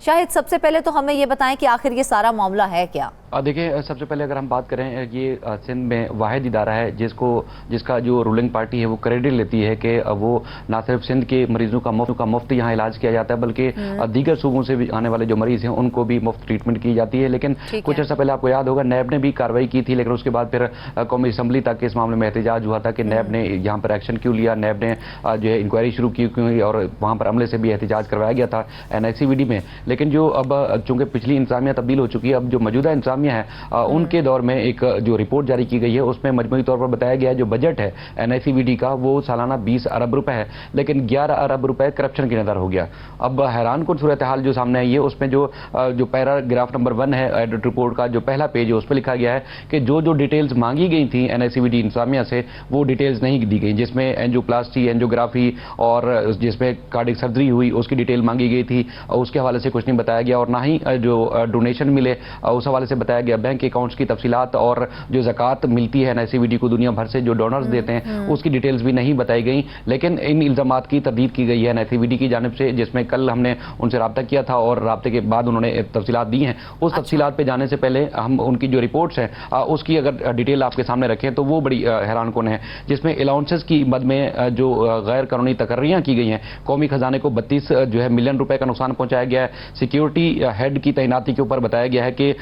शाहिद, सबसे पहले तो हमें ये बताएं कि आखिर ये सारा मामला है क्या? देखिए, सबसे पहले अगर हम बात करें, ये सिंध में वाहिद इदारा है जिसका जो रूलिंग पार्टी है वो क्रेडिट लेती है कि वो ना सिर्फ सिंध के मरीजों का मुफ्त यहाँ इलाज किया जाता है, बल्कि दीगर सूबों से भी आने वाले जो मरीज हैं उनको भी मुफ्त ट्रीटमेंट की जाती है। लेकिन कुछ अर्सा पहले आपको याद होगा, नैब ने भी कार्रवाई की थी, लेकिन उसके बाद फिर कौमी असम्बली तक इस मामले में एहतजाज हुआ था कि नैब ने यहाँ पर एक्शन क्यों लिया, नैब ने जो है इंक्वायरी शुरू की क्यों, और वहाँ पर अमले से भी एहतजाज करवाया गया था NICVD में। लेकिन जो अब चूंकि पिछली इंतजामिया तब्दील हो चुकी है, अब जो मौजूदा इंतजामिया है उनके दौर में एक जो रिपोर्ट जारी की गई है उसमें मजमूई तौर पर बताया गया है जो बजट है NICVD का वो सालाना 20 अरब रुपए है, लेकिन 11 अरब रुपए करप्शन की नजर हो गया। अब हैरान कुन सूरत हाल जो सामने आई है, उसमें जो पैराग्राफ नंबर 1 है ऑडिट रिपोर्ट का, जो पहला पेज है उस पर लिखा गया है कि जो डिटेल्स मांगी गई थी NICVD इंतजामिया से वो डिटेल्स नहीं दी गई, जिसमें एंजियोप्लास्टी, एंजियोग्राफी और जिसमें कार्डियक सर्जरी हुई उसकी डिटेल मांगी गई थी, उसके हवाले से कुछ नहीं बताया गया, और ना ही जो डोनेशन मिले उस हवाले से बताया गया। बैंक अकाउंट्स की तफसीलात और जो ज़कात मिलती है NICVD को दुनिया भर से जो डोनर्स देते हैं उसकी डिटेल्स भी नहीं बताई गई। लेकिन इन इल्जामात की तरदीद की गई है NICVD की जानिब से, जिसमें कल हमने उनसे रब्ता किया था और रब्ते के बाद उन्होंने तफसीलात दी हैं। उस तफसीलात पे जाने से पहले हम उनकी जो रिपोर्ट्स हैं उसकी अगर डिटेल आपके सामने रखें तो वो बड़ी हैरान कुन है, जिसमें अलाउंसेस की मद में जो गैर कानूनी तकर्रियाँ की गई हैं, कौमी खजाने को 32 मिलियन रुपए का नुकसान पहुंचाया गया है। सिक्योरिटी हेड की तैनाती के ऊपर बताया गया है कि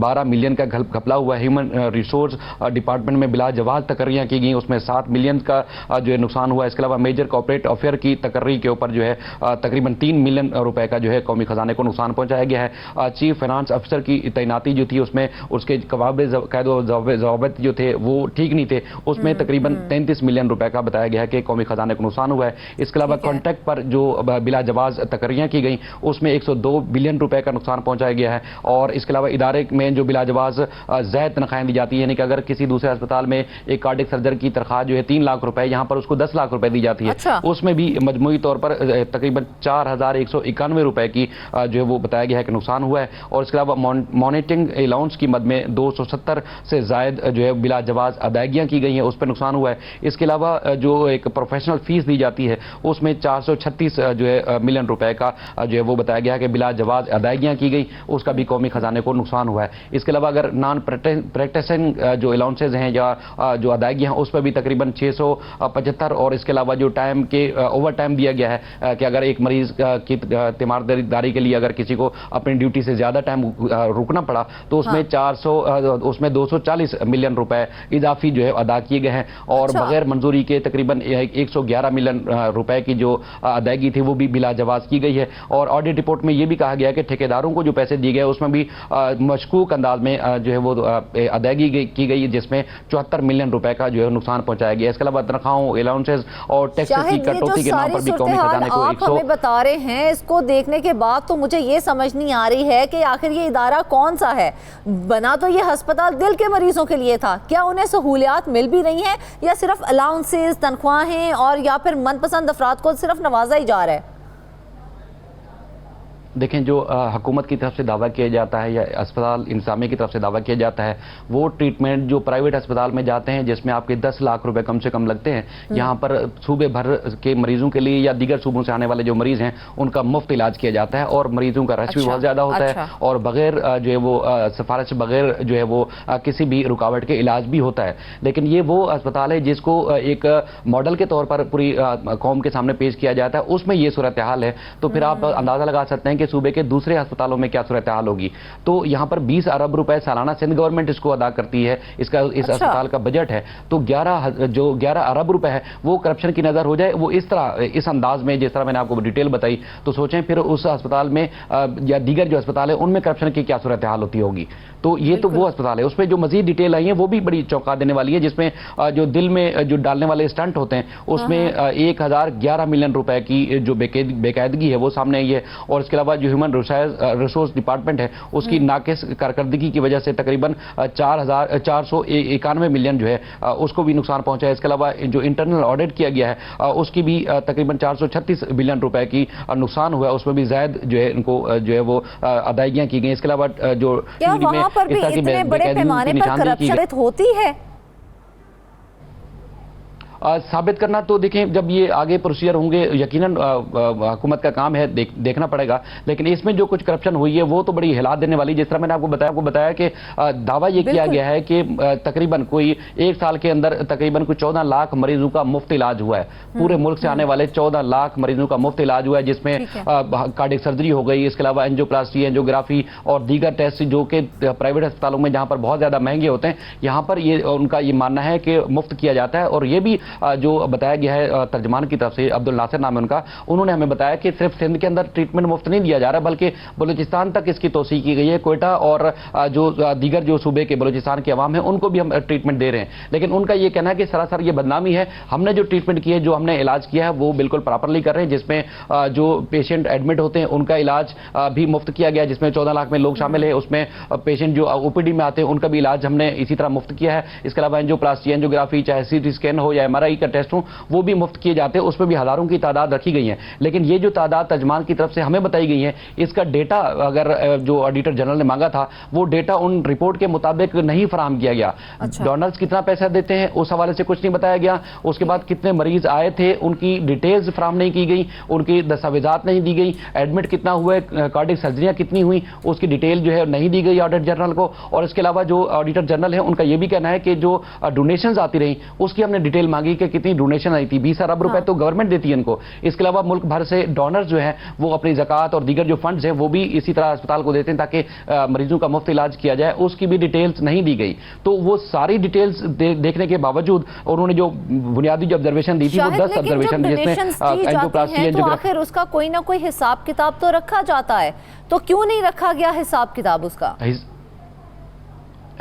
12 मिलियन का घपला हुआ है। ह्यूमन रिसोर्स डिपार्टमेंट में बिला जवाब तकर्रियाँ की गई, उसमें 7 मिलियन का जो है नुकसान हुआ है। इसके अलावा मेजर कॉर्पोरेट अफेयर की तकर्री के ऊपर जो है तकरीबन 3 मिलियन रुपए का जो है कौमी खजाने को नुकसान पहुंचाया गया है। चीफ फाइनेंस अफसर की तैनाती जो थी उसमें उसके ज़वाबित जो थे वो ठीक नहीं थे, उसमें तकरीबन 33 मिलियन रुपए का बताया गया है कि कौमी खजाने को नुकसान हुआ है। इसके अलावा कॉन्ट्रैक्ट पर जो बिला जवाज तकर्रियाँ की गई उसमें 102 बिलियन रुपए का नुकसान पहुंचाया गया है। और इसके अलावा इदारे में जो बिला जवाज ज़ायद तनख्वाहें दी जाती है, यानी कि अगर किसी दूसरे अस्पताल में एक कार्डियक सर्जन की तनख्वाह जो है 3 लाख रुपए, यहाँ पर उसको 10 लाख रुपए दी जाती है। अच्छा। उसमें भी मजमूई तौर पर तकरीबन 4191 रुपए की जो है वो बताया गया है कि नुकसान हुआ है। और इसके अलावा मॉनिटरिंग अलाउंस की मद में 270 से जायद जो है बिला जवाज अदायगियाँ की गई हैं, उस पर नुकसान हुआ है। इसके अलावा जो एक प्रोफेशनल फीस दी जाती है उसमें 436 जो है मिलियन रुपए का जो है वो बताया गया है कि बिला जवाज अदायगियाँ की गई, उसका भी कौमी खजाने को नुकसान हुआ है। इसके अलावा अगर नॉन प्रैक्टिसिंग जो अलाउंसेज हैं या जो अदायगियाँ हैं उस पर भी तकरीबन 675, और इसके अलावा जो टाइम के ओवर टाइम दिया गया है कि अगर एक मरीज की तीमारदारी के लिए अगर किसी को अपनी ड्यूटी से ज़्यादा टाइम रुकना पड़ा तो उसमें 240 मिलियन रुपए इजाफी जो है अदा किए गए हैं। और बगैर मंजूरी के तकरीबन 111 मिलियन रुपए की जो अदायगी थी वो भी बिला जवाज की गई है। और ऑडिट रिपोर्ट में ये भी कहा गया है कि ठेकेदारों को जो पैसे दिए गए उसमें भी मशकूक अंदाज में जो है वो अदायगी की गई, जिसमें 74 मिलियन रुपए का जो है नुकसान पहुंचाया गया। इसके अलावा तनख्वाहों, अलाउंसेस और टैक्सेस की कटौती के नाम पर भी कौमी खजाने को आप हमें बता रहे हैं, इसको देखने के बाद तो मुझे ये समझ नहीं आ रही है कि आखिर ये इदारा कौन सा है। बना तो ये अस्पताल दिल के मरीजों के लिए था, क्या उन्हें सहूलियात मिल भी रही हैं या सिर्फ अलाउंसेस, तनख्वाहें और या फिर मनपसंद अफराद को सिर्फ नवाजा ही जा रहा है? देखें, जो हुकूमत की तरफ से दावा किया जाता है या अस्पताल इंतजामिया की तरफ से दावा किया जाता है वो ट्रीटमेंट जो प्राइवेट अस्पताल में जाते हैं जिसमें आपके 10 लाख रुपए कम से कम लगते हैं, यहाँ पर सूबे भर के मरीजों के लिए या दीगर सूबों से आने वाले जो मरीज हैं उनका मुफ्त इलाज किया जाता है और मरीजों का रश भी बहुत ज़्यादा होता है और बगैर जो है वो सिफारिश बगैर जो है वो किसी भी रुकावट के इलाज भी होता है। लेकिन ये वो अस्पताल है जिसको एक मॉडल के तौर पर पूरी कौम के सामने पेश किया जाता है, उसमें ये सूरत हाल है। तो फिर आप अंदाज़ा लगा सकते हैं कि सूबे के दूसरे अस्पतालों में क्या सूरत हाल होगी। तो यहाँ पर 20 अरब रुपए सालाना सिंध गवर्नमेंट इसको अदा करती है, इस अस्पताल का बजट है। तो 11 अरब रुपए है वो करप्शन की नजर हो जाए वो इस तरह इस अंदाज में जिस तरह मैंने आपको डिटेल बताई, तो सोचें फिर उस अस्पताल में या दीगर जो अस्पताल है उनमें करप्शन की क्या सूरत हाल होती होगी। तो ये तो वो अस्पताल है, उसमें जो मजीद डिटेल आई है वो भी बड़ी चौंका देने वाली है, जिसमें जो दिल में जो डालने वाले स्टंट होते हैं उसमें 1011 मिलियन रुपए की जो बेकायदगी है वो सामने आई है। और इसके अलावा जो ह्यूमन रिसोर्स डिपार्टमेंट है उसकी नाकिस कारकर्दगी की वजह से तकरीबन 491 मिलियन जो है उसको भी नुकसान पहुंचा है। इसके अलावा जो इंटरनल ऑडिट किया गया है उसकी भी तकरीबन 436 बिलियन रुपए की नुकसान हुआ है, उसमें भी जायद जो है इनको जो है वो अदायगियां की गई। इसके अलावा जो पर भी इतने बड़े पैमाने पर करप्शन होती है? साबित करना तो देखें, जब ये आगे प्रोसीजर होंगे यकीनन हुकूमत का काम है, देखना पड़ेगा। लेकिन इसमें जो कुछ करप्शन हुई है वो तो बड़ी हिला देने वाली, जिस तरह मैंने आपको बताया कि दावा ये किया गया है कि तकरीबन कोई 1 साल के अंदर तकरीबन कोई 14 लाख मरीजों का मुफ्त इलाज हुआ है। पूरे मुल्क से आने वाले 14 लाख मरीजों का मुफ्त इलाज हुआ है, जिसमें कार्डियक सर्जरी हो गई, इसके अलावा एंजियोप्लास्टी, एंजियोग्राफी और दीगर टेस्ट जो कि प्राइवेट अस्पतालों में जहां पर बहुत ज्यादा महंगे होते हैं, यहां पर ये उनका ये मानना है कि मुफ्त किया जाता है। और ये भी जो बताया गया है तर्जमान की तरफ से, अब्दुल नासिर नाम है उनका, उन्होंने हमें बताया कि सिर्फ सिंध के अंदर ट्रीटमेंट मुफ्त नहीं दिया जा रहा, बल्कि बलूचिस्तान तक इसकी तोसी की गई है। क्वेटा और जो दीगर जो सूबे के बलूचिस्तान के अवाम है उनको भी हम ट्रीटमेंट दे रहे हैं। लेकिन उनका ये कहना है कि सरासर ये बदनामी है, हमने जो ट्रीटमेंट की है, जो हमने इलाज किया है वो बिल्कुल प्रॉपरली कर रहे हैं, जिसमें जो पेशेंट एडमिट होते हैं उनका इलाज भी मुफ्त किया गया, जिसमें 14 लाख में लोग शामिल है। उसमें पेशेंट जो ओपीडी में आते हैं उनका भी इलाज हमने इसी तरह मुफ्त किया है। इसके अलावा एंजियोप्लास्टी, एंजियोग्राफी, चाहे सीटी स्कैन हो या एमआरआई का टेस्ट हो, वो भी मुफ्त किए जाते हैं। उसमें भी हजारों की तादाद रखी गई है। लेकिन ये जो तादाद तर्जमान की तरफ से हमें बताई गई है, इसका डेटा अगर जो ऑडिटर जनरल ने मांगा था वो डेटा उन रिपोर्ट के मुताबिक नहीं फराहम किया गया। डोनर्स कितना पैसा देते हैं उस हवाले से कुछ नहीं बताया गया। उसके बाद कितने मरीज आए थे उनकी डिटेल्स फराहम नहीं की गई, उनकी दस्तावेजात नहीं दी गई, एडमिट कितना हुआ, कार्डियक सर्जरियां कितनी हुई उसकी डिटेल जो है नहीं दी गई ऑडिटर जनरल को। और इसके अलावा जो ऑडिटर जनरल है उनका यह भी कहना है कि जो डोनेशंस आती रही उसकी हमने डिटेल मांगी कि कितनी डोनेशन आई थी। 20 अरब रुपए तो गवर्नमेंट देती है इनको। इसके अलावा मुल्क भर से डोनर्स जो है वो अपनी ज़कात और दीगर जो फंड्स हैं वो भी इसी तरह अस्पताल को देते हैं ताकि मरीजों का मुफ्त इलाज किया जाए, उसकी भी डिटेल्स नहीं दी गई। तो वो सारी डिटेल्स देखने के बावजूद उन्होंने जो बुनियादी जो ऑब्जर्वेशन दी थी वो 10 ऑब्जर्वेशन, जिसमें तो आखिर उसका कोई ना कोई हिसाब किताब तो रखा जाता है, तो क्यों नहीं रखा गया हिसाब किताब? उसका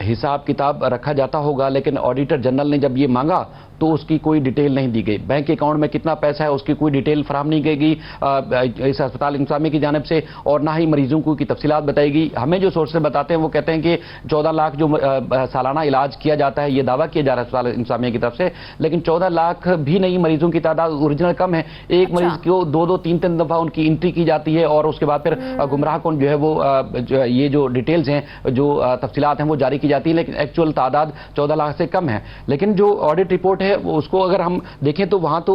हिसाब किताब रखा जाता होगा, लेकिन ऑडिटर जनरल ने जब ये मांगा तो उसकी कोई डिटेल नहीं दी गई। बैंक अकाउंट में कितना पैसा है उसकी कोई डिटेल फराहम नहीं की गई इस अस्पताल इंतजामिया की जानिब से, और ना ही मरीजों को की तफसीलात बताई गई। हमें जो सोर्सेज बताते हैं वो कहते हैं कि 14 लाख जो सालाना इलाज किया जाता है, ये दावा किया जा रहा है अस्पताल इंतजामिया की तरफ से, लेकिन 14 लाख भी नहीं, मरीजों की तादाद ओरिजिनल कम है। एक मरीज को 2-2, 3-3 दफा उनकी एंट्री की जाती है और उसके बाद फिर गुमराह कौन जो है वो ये जो डिटेल्स हैं, जो तफसीलात हैं वो जारी की जाती है, लेकिन एक्चुअल तादाद 14 लाख से कम है। लेकिन जो ऑडिट रिपोर्ट है उसको अगर हम देखें तो वहां तो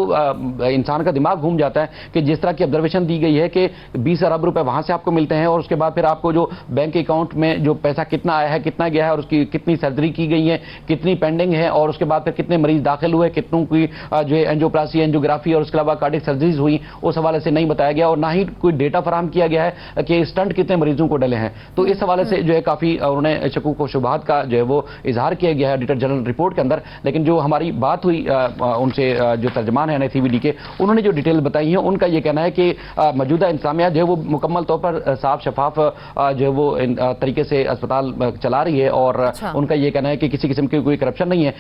इंसान का दिमाग घूम जाता है कि जिस तरह की ऑब्जर्वेशन दी गई है कि 20 अरब रुपए वहां से आपको मिलते हैं और उसके बाद फिर आपको जो बैंक अकाउंट में जो पैसा कितना आया है, कितना गया है, और उसकी कितनी सर्जरी की गई है, कितनी पेंडिंग है, और उसके बाद फिर कितने मरीज दाखिल हुए, कितनों की जो एंजियोप्लास्टी, एंजियोग्राफी और उसके अलावा कार्डियक सर्जरीज हुई, उस हवाले से नहीं बताया गया। और ना ही कोई डेटा फराहम किया गया है कि स्टंट कितने मरीजों को डले हैं। तो इस हवाले से जो है काफी उन्होंने शकूक व शुबहात का जो है वो इजहार किया गया है ऑडिटर जनरल रिपोर्ट के अंदर। लेकिन जो हमारी बात हुई उनसे, जो तर्जमान है NICVD के, उन्होंने जो डिटेल बताई है उनका यह कहना है कि मौजूदा इंतजामिया जो है वो मुकम्मल तौर पर साफ शफाफ जो है वो तरीके से अस्पताल चला रही है, और उनका यह कहना है कि किसी किस्म की कोई करप्शन नहीं है।